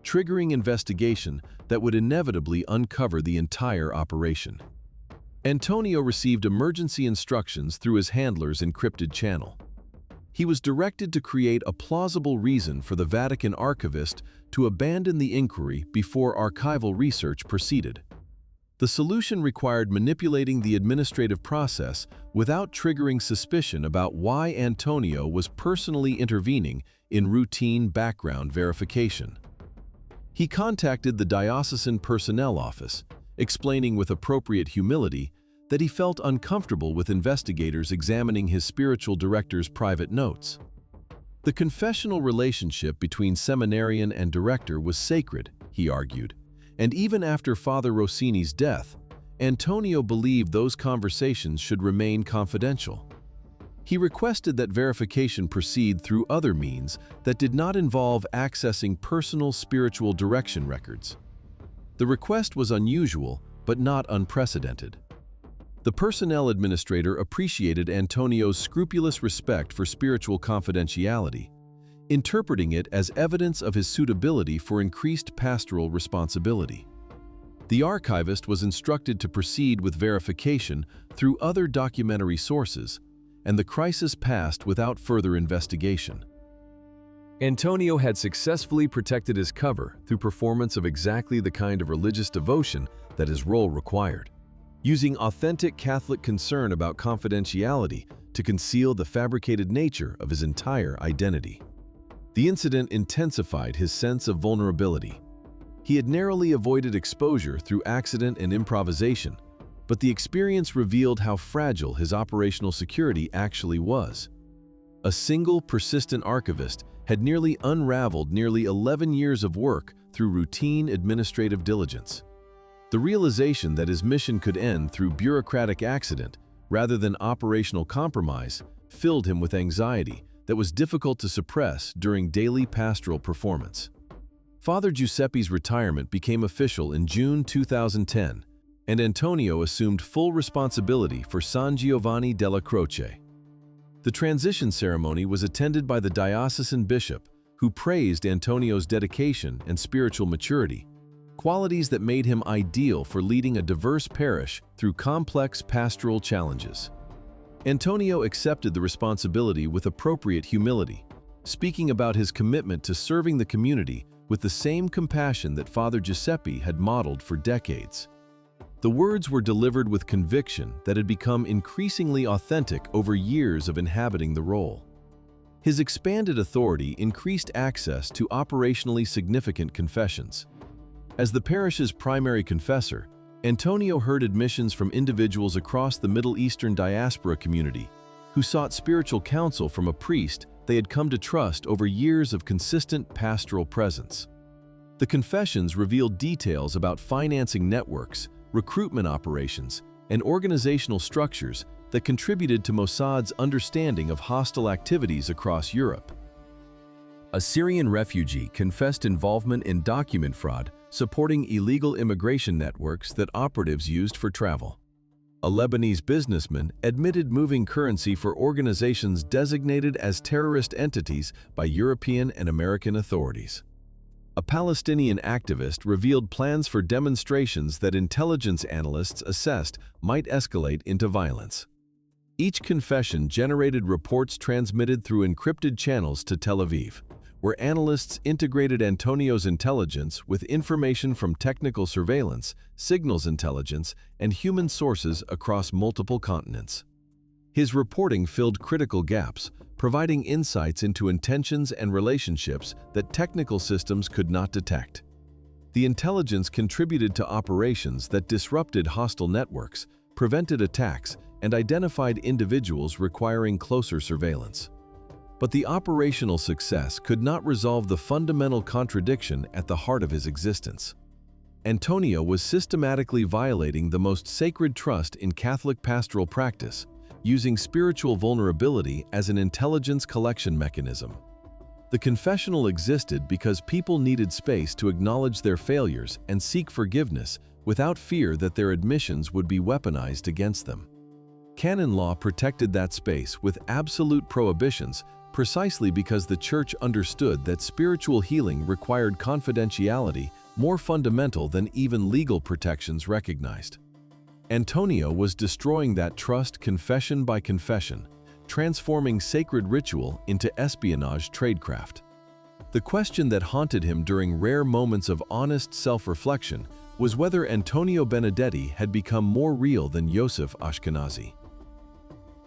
triggering investigation that would inevitably uncover the entire operation. Antonio received emergency instructions through his handler's encrypted channel. He was directed to create a plausible reason for the Vatican archivist to abandon the inquiry before archival research proceeded. The solution required manipulating the administrative process without triggering suspicion about why Antonio was personally intervening in routine background verification. He contacted the diocesan personnel office, explaining with appropriate humility that he felt uncomfortable with investigators examining his spiritual director's private notes. The confessional relationship between seminarian and director was sacred, he argued, and even after Father Rossini's death, Antonio believed those conversations should remain confidential. He requested that verification proceed through other means that did not involve accessing personal spiritual direction records. The request was unusual, but not unprecedented. The personnel administrator appreciated Antonio's scrupulous respect for spiritual confidentiality, interpreting it as evidence of his suitability for increased pastoral responsibility. The archivist was instructed to proceed with verification through other documentary sources, and the crisis passed without further investigation. Antonio had successfully protected his cover through performance of exactly the kind of religious devotion that his role required, using authentic Catholic concern about confidentiality to conceal the fabricated nature of his entire identity. The incident intensified his sense of vulnerability. He had narrowly avoided exposure through accident and improvisation, but the experience revealed how fragile his operational security actually was. A single persistent archivist had nearly unraveled nearly 11 years of work through routine administrative diligence. The realization that his mission could end through bureaucratic accident rather than operational compromise filled him with anxiety that was difficult to suppress during daily pastoral performance. Father Giuseppe's retirement became official in June 2010, and Antonio assumed full responsibility for San Giovanni della Croce. The transition ceremony was attended by the diocesan bishop, who praised Antonio's dedication and spiritual maturity, qualities that made him ideal for leading a diverse parish through complex pastoral challenges. Antonio accepted the responsibility with appropriate humility, speaking about his commitment to serving the community with the same compassion that Father Giuseppe had modeled for decades. The words were delivered with conviction that had become increasingly authentic over years of inhabiting the role. His expanded authority increased access to operationally significant confessions. As the parish's primary confessor, Antonio heard admissions from individuals across the Middle Eastern diaspora community who sought spiritual counsel from a priest they had come to trust over years of consistent pastoral presence. The confessions revealed details about financing networks, recruitment operations, and organizational structures that contributed to Mossad's understanding of hostile activities across Europe. A Syrian refugee confessed involvement in document fraud, supporting illegal immigration networks that operatives used for travel. A Lebanese businessman admitted moving currency for organizations designated as terrorist entities by European and American authorities. A Palestinian activist revealed plans for demonstrations that intelligence analysts assessed might escalate into violence. Each confession generated reports transmitted through encrypted channels to Tel Aviv, where analysts integrated Antonio's intelligence with information from technical surveillance, signals intelligence, and human sources across multiple continents. His reporting filled critical gaps, providing insights into intentions and relationships that technical systems could not detect. The intelligence contributed to operations that disrupted hostile networks, prevented attacks, and identified individuals requiring closer surveillance. But the operational success could not resolve the fundamental contradiction at the heart of his existence. Antonio was systematically violating the most sacred trust in Catholic pastoral practice, using spiritual vulnerability as an intelligence collection mechanism. The confessional existed because people needed space to acknowledge their failures and seek forgiveness without fear that their admissions would be weaponized against them. Canon law protected that space with absolute prohibitions precisely because the Church understood that spiritual healing required confidentiality more fundamental than even legal protections recognized. Antonio was destroying that trust confession by confession, transforming sacred ritual into espionage tradecraft. The question that haunted him during rare moments of honest self-reflection was whether Antonio Benedetti had become more real than Yosef Ashkenazi.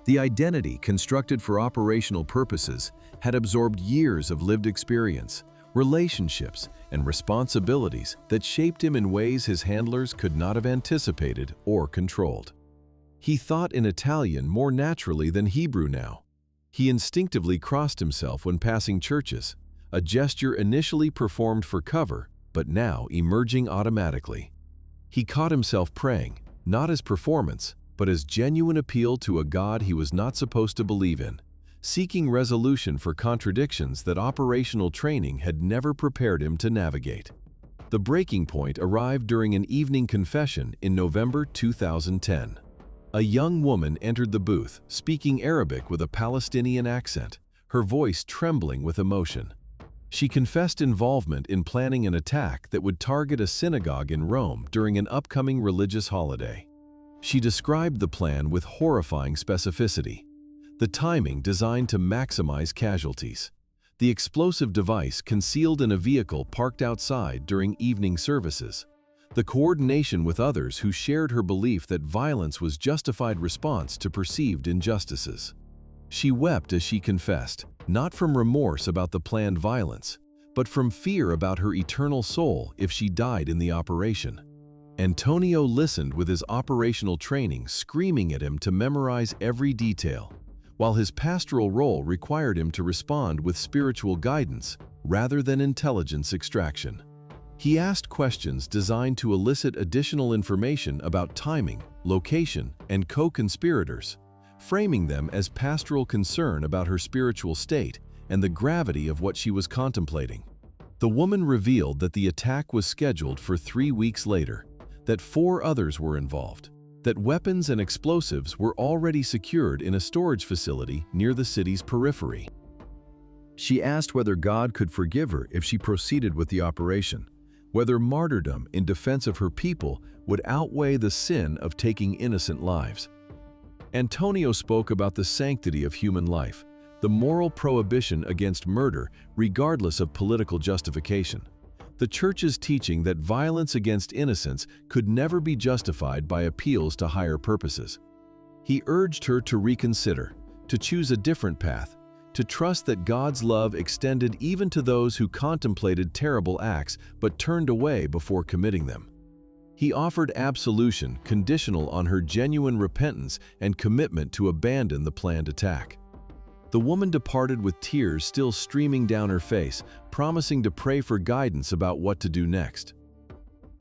The identity constructed for operational purposes had absorbed years of lived experience, relationships, and responsibilities that shaped him in ways his handlers could not have anticipated or controlled. He thought in Italian more naturally than Hebrew now. He instinctively crossed himself when passing churches, a gesture initially performed for cover, but now emerging automatically. He caught himself praying, not as performance, but as genuine appeal to a God he was not supposed to believe in, seeking resolution for contradictions that operational training had never prepared him to navigate. The breaking point arrived during an evening confession in November 2010. A young woman entered the booth, speaking Arabic with a Palestinian accent, her voice trembling with emotion. She confessed involvement in planning an attack that would target a synagogue in Rome during an upcoming religious holiday. She described the plan with horrifying specificity. The timing designed to maximize casualties. The explosive device concealed in a vehicle parked outside during evening services. The coordination with others who shared her belief that violence was justified response to perceived injustices. She wept as she confessed, not from remorse about the planned violence, but from fear about her eternal soul if she died in the operation. Antonio listened with his operational training screaming at him to memorize every detail, while his pastoral role required him to respond with spiritual guidance rather than intelligence extraction. He asked questions designed to elicit additional information about timing, location, and co-conspirators, framing them as pastoral concern about her spiritual state and the gravity of what she was contemplating. The woman revealed that the attack was scheduled for 3 weeks later, that 4 others were involved, that weapons and explosives were already secured in a storage facility near the city's periphery. She asked whether God could forgive her if she proceeded with the operation, whether martyrdom in defense of her people would outweigh the sin of taking innocent lives. Antonio spoke about the sanctity of human life, the moral prohibition against murder regardless of political justification, the Church's teaching that violence against innocents could never be justified by appeals to higher purposes. He urged her to reconsider, to choose a different path, to trust that God's love extended even to those who contemplated terrible acts but turned away before committing them. He offered absolution conditional on her genuine repentance and commitment to abandon the planned attack. The woman departed with tears still streaming down her face, promising to pray for guidance about what to do next.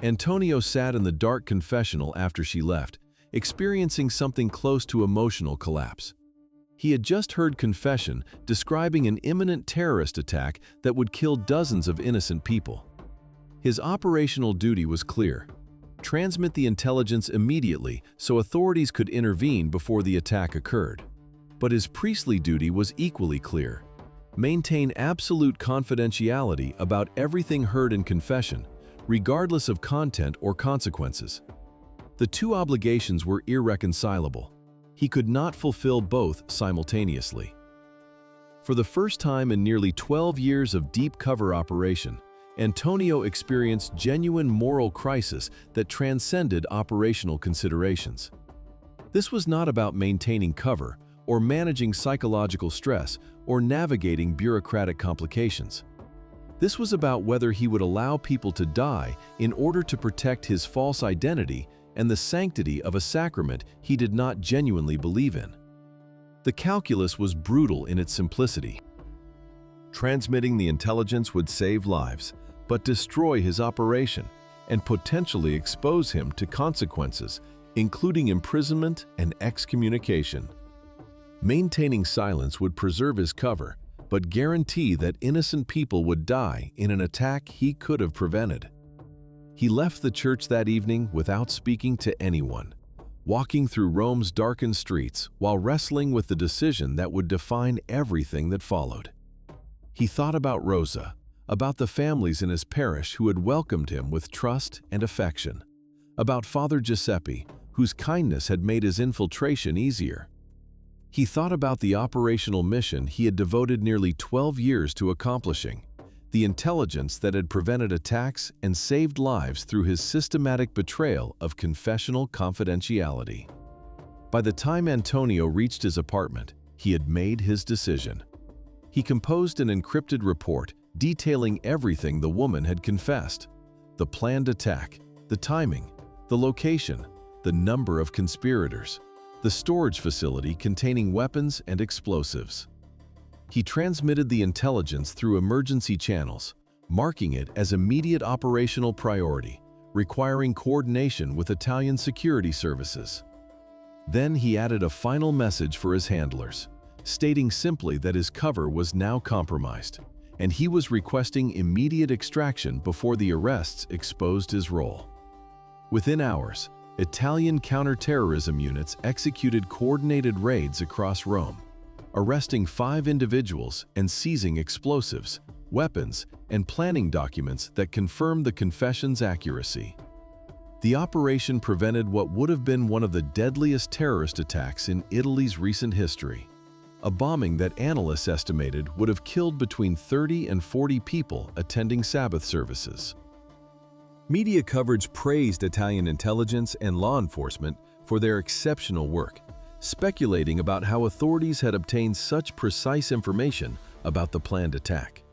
Antonio sat in the dark confessional after she left, experiencing something close to emotional collapse. He had just heard confession describing an imminent terrorist attack that would kill dozens of innocent people. His operational duty was clear: transmit the intelligence immediately so authorities could intervene before the attack occurred. But his priestly duty was equally clear: maintain absolute confidentiality about everything heard in confession, regardless of content or consequences. The two obligations were irreconcilable. He could not fulfill both simultaneously. For the first time in nearly 12 years of deep cover operation, Antonio experienced genuine moral crisis that transcended operational considerations. This was not about maintaining cover, or managing psychological stress, or navigating bureaucratic complications. This was about whether he would allow people to die in order to protect his false identity and the sanctity of a sacrament he did not genuinely believe in. The calculus was brutal in its simplicity. Transmitting the intelligence would save lives, but destroy his operation and potentially expose him to consequences, including imprisonment and excommunication. Maintaining silence would preserve his cover, but guarantee that innocent people would die in an attack he could have prevented. He left the church that evening without speaking to anyone, walking through Rome's darkened streets while wrestling with the decision that would define everything that followed. He thought about Rosa, about the families in his parish who had welcomed him with trust and affection, about Father Giuseppe, whose kindness had made his infiltration easier. He thought about the operational mission he had devoted nearly 12 years to accomplishing, the intelligence that had prevented attacks and saved lives through his systematic betrayal of confessional confidentiality. By the time Antonio reached his apartment, he had made his decision. He composed an encrypted report detailing everything the woman had confessed: the planned attack, the timing, the location, the number of conspirators, the storage facility containing weapons and explosives. He transmitted the intelligence through emergency channels, marking it as immediate operational priority, requiring coordination with Italian security services. Then he added a final message for his handlers, stating simply that his cover was now compromised, and he was requesting immediate extraction before the arrests exposed his role. Within hours, Italian counterterrorism units executed coordinated raids across Rome, arresting 5 individuals and seizing explosives, weapons, and planning documents that confirmed the confession's accuracy. The operation prevented what would have been one of the deadliest terrorist attacks in Italy's recent history, a bombing that analysts estimated would have killed between 30 and 40 people attending Sabbath services. Media coverage praised Italian intelligence and law enforcement for their exceptional work, speculating about how authorities had obtained such precise information about the planned attack.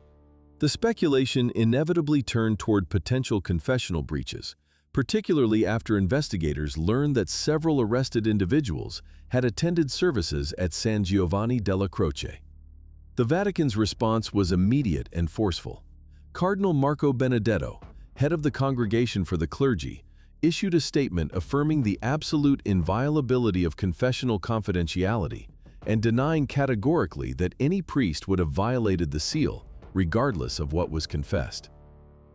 The speculation inevitably turned toward potential confessional breaches, particularly after investigators learned that several arrested individuals had attended services at San Giovanni della Croce. The Vatican's response was immediate and forceful. Cardinal Marco Benedetto, head of the Congregation for the Clergy, issued a statement affirming the absolute inviolability of confessional confidentiality and denying categorically that any priest would have violated the seal, regardless of what was confessed.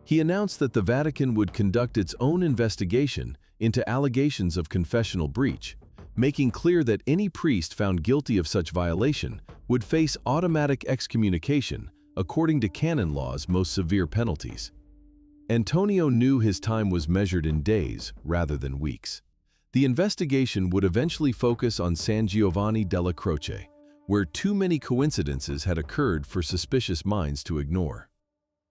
He announced that the Vatican would conduct its own investigation into allegations of confessional breach, making clear that any priest found guilty of such violation would face automatic excommunication according to canon law's most severe penalties. Antonio knew his time was measured in days rather than weeks. The investigation would eventually focus on San Giovanni della Croce, where too many coincidences had occurred for suspicious minds to ignore.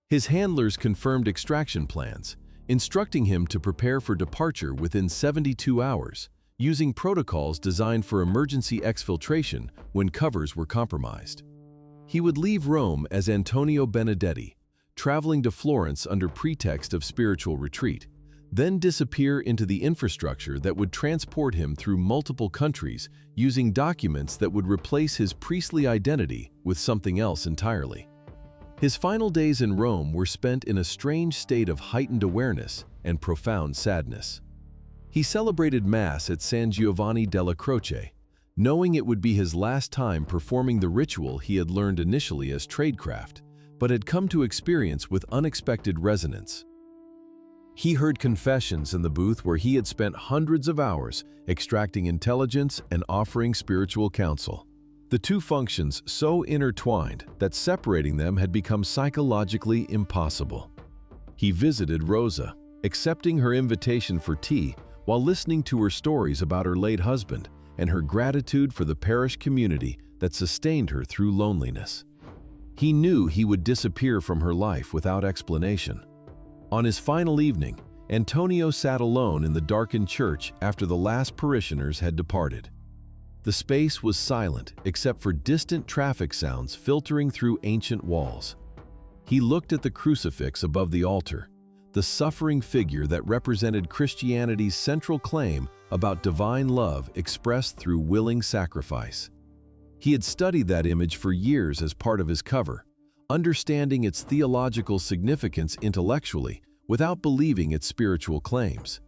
His handlers confirmed extraction plans, instructing him to prepare for departure within 72 hours, using protocols designed for emergency exfiltration when covers were compromised. He would leave Rome as Antonio Benedetti, traveling to Florence under pretext of spiritual retreat, then disappear into the infrastructure that would transport him through multiple countries using documents that would replace his priestly identity with something else entirely. His final days in Rome were spent in a strange state of heightened awareness and profound sadness. He celebrated Mass at San Giovanni della Croce, knowing it would be his last time performing the ritual he had learned initially as tradecraft, but had come to experience with unexpected resonance. He heard confessions in the booth where he had spent hundreds of hours extracting intelligence and offering spiritual counsel. The two functions so intertwined that separating them had become psychologically impossible. He visited Rosa, accepting her invitation for tea while listening to her stories about her late husband and her gratitude for the parish community that sustained her through loneliness. He knew he would disappear from her life without explanation. On his final evening, Antonio sat alone in the darkened church after the last parishioners had departed. The space was silent except for distant traffic sounds filtering through ancient walls. He looked at the crucifix above the altar, the suffering figure that represented Christianity's central claim about divine love expressed through willing sacrifice. He had studied that image for years as part of his cover, understanding its theological significance intellectually without believing its spiritual claims.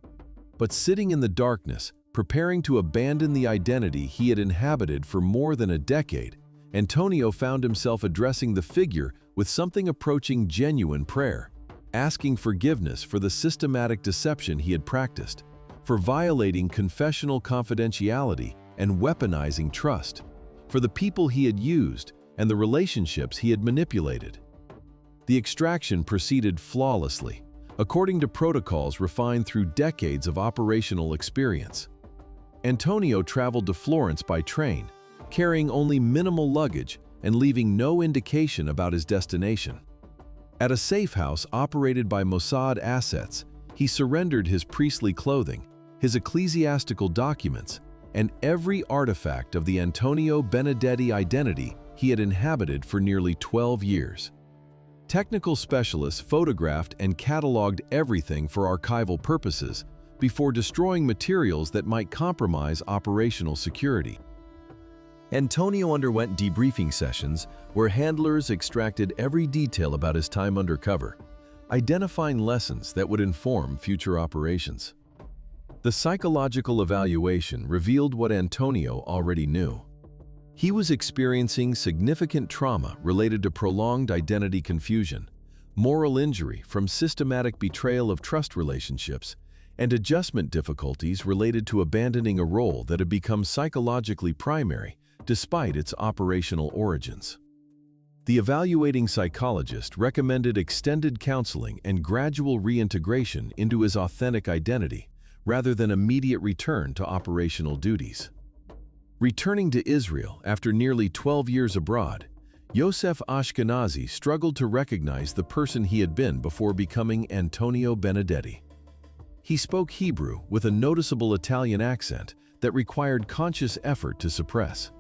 But sitting in the darkness, preparing to abandon the identity he had inhabited for more than a decade, Antonio found himself addressing the figure with something approaching genuine prayer, asking forgiveness for the systematic deception he had practiced, for violating confessional confidentiality and weaponizing trust, for the people he had used and the relationships he had manipulated. The extraction proceeded flawlessly, according to protocols refined through decades of operational experience. Antonio traveled to Florence by train, carrying only minimal luggage and leaving no indication about his destination. At a safe house operated by Mossad assets, he surrendered his priestly clothing, his ecclesiastical documents, and every artifact of the Antonio Benedetti identity he had inhabited for nearly 12 years. Technical specialists photographed and cataloged everything for archival purposes before destroying materials that might compromise operational security. Antonio underwent debriefing sessions where handlers extracted every detail about his time undercover, identifying lessons that would inform future operations. The psychological evaluation revealed what Antonio already knew. He was experiencing significant trauma related to prolonged identity confusion, moral injury from systematic betrayal of trust relationships, and adjustment difficulties related to abandoning a role that had become psychologically primary despite its operational origins. The evaluating psychologist recommended extended counseling and gradual reintegration into his authentic identity, rather than immediate return to operational duties. Returning to Israel after nearly 12 years abroad, Yosef Ashkenazi struggled to recognize the person he had been before becoming Antonio Benedetti. He spoke Hebrew with a noticeable Italian accent that required conscious effort to suppress.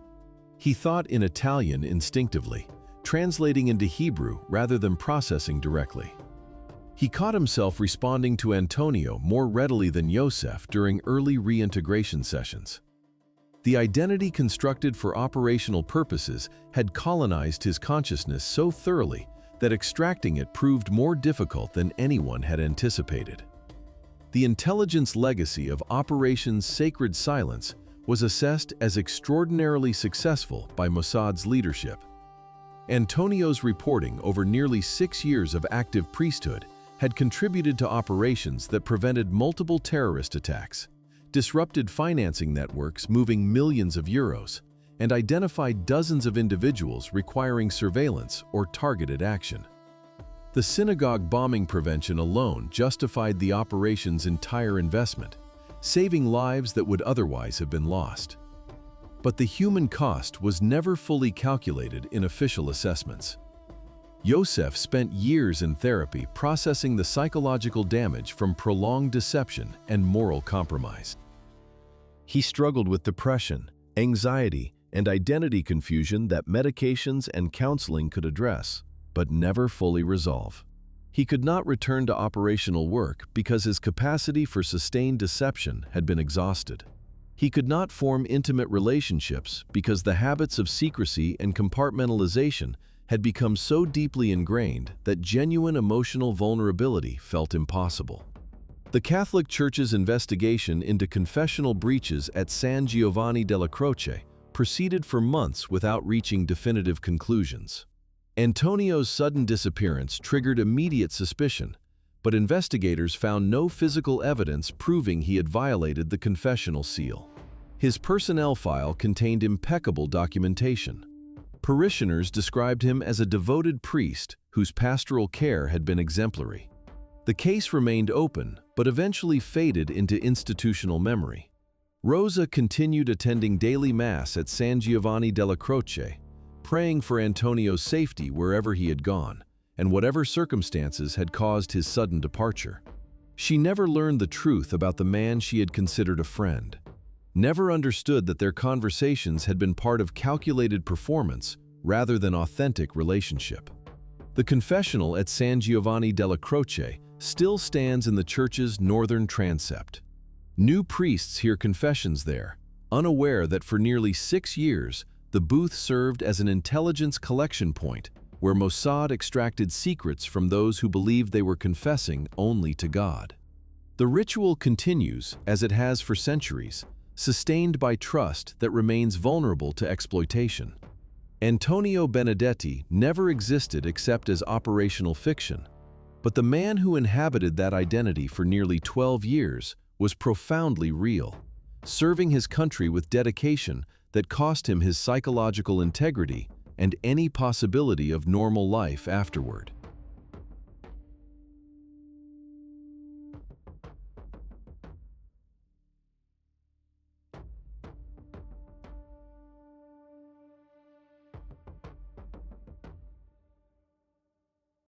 He thought in Italian instinctively, translating into Hebrew rather than processing directly. He caught himself responding to Antonio more readily than Yosef during early reintegration sessions. The identity constructed for operational purposes had colonized his consciousness so thoroughly that extracting it proved more difficult than anyone had anticipated. The intelligence legacy of Operation's Sacred Silence was assessed as extraordinarily successful by Mossad's leadership. Antonio's reporting over nearly 6 years of active priesthood had contributed to operations that prevented multiple terrorist attacks, disrupted financing networks moving millions of euros, and identified dozens of individuals requiring surveillance or targeted action. The synagogue bombing prevention alone justified the operation's entire investment, saving lives that would otherwise have been lost. But the human cost was never fully calculated in official assessments. Yosef spent years in therapy processing the psychological damage from prolonged deception and moral compromise. He struggled with depression, anxiety, and identity confusion that medications and counseling could address, but never fully resolve. He could not return to operational work because his capacity for sustained deception had been exhausted. He could not form intimate relationships because the habits of secrecy and compartmentalization had become so deeply ingrained that genuine emotional vulnerability felt impossible. The Catholic Church's investigation into confessional breaches at San Giovanni della Croce proceeded for months without reaching definitive conclusions. Antonio's sudden disappearance triggered immediate suspicion, but investigators found no physical evidence proving he had violated the confessional seal. His personnel file contained impeccable documentation. Parishioners described him as a devoted priest whose pastoral care had been exemplary. The case remained open, but eventually faded into institutional memory. Rosa continued attending daily Mass at San Giovanni della Croce, praying for Antonio's safety wherever he had gone, and whatever circumstances had caused his sudden departure. She never learned the truth about the man she had considered a friend, never understood that their conversations had been part of calculated performance rather than authentic relationship. The confessional at San Giovanni della Croce still stands in the church's northern transept. New priests hear confessions there, unaware that for nearly 6 years, the booth served as an intelligence collection point where Mossad extracted secrets from those who believed they were confessing only to God. The ritual continues, as it has for centuries, sustained by trust that remains vulnerable to exploitation. Antonio Benedetti never existed except as operational fiction, but the man who inhabited that identity for nearly 12 years was profoundly real, serving his country with dedication that cost him his psychological integrity and any possibility of normal life afterward.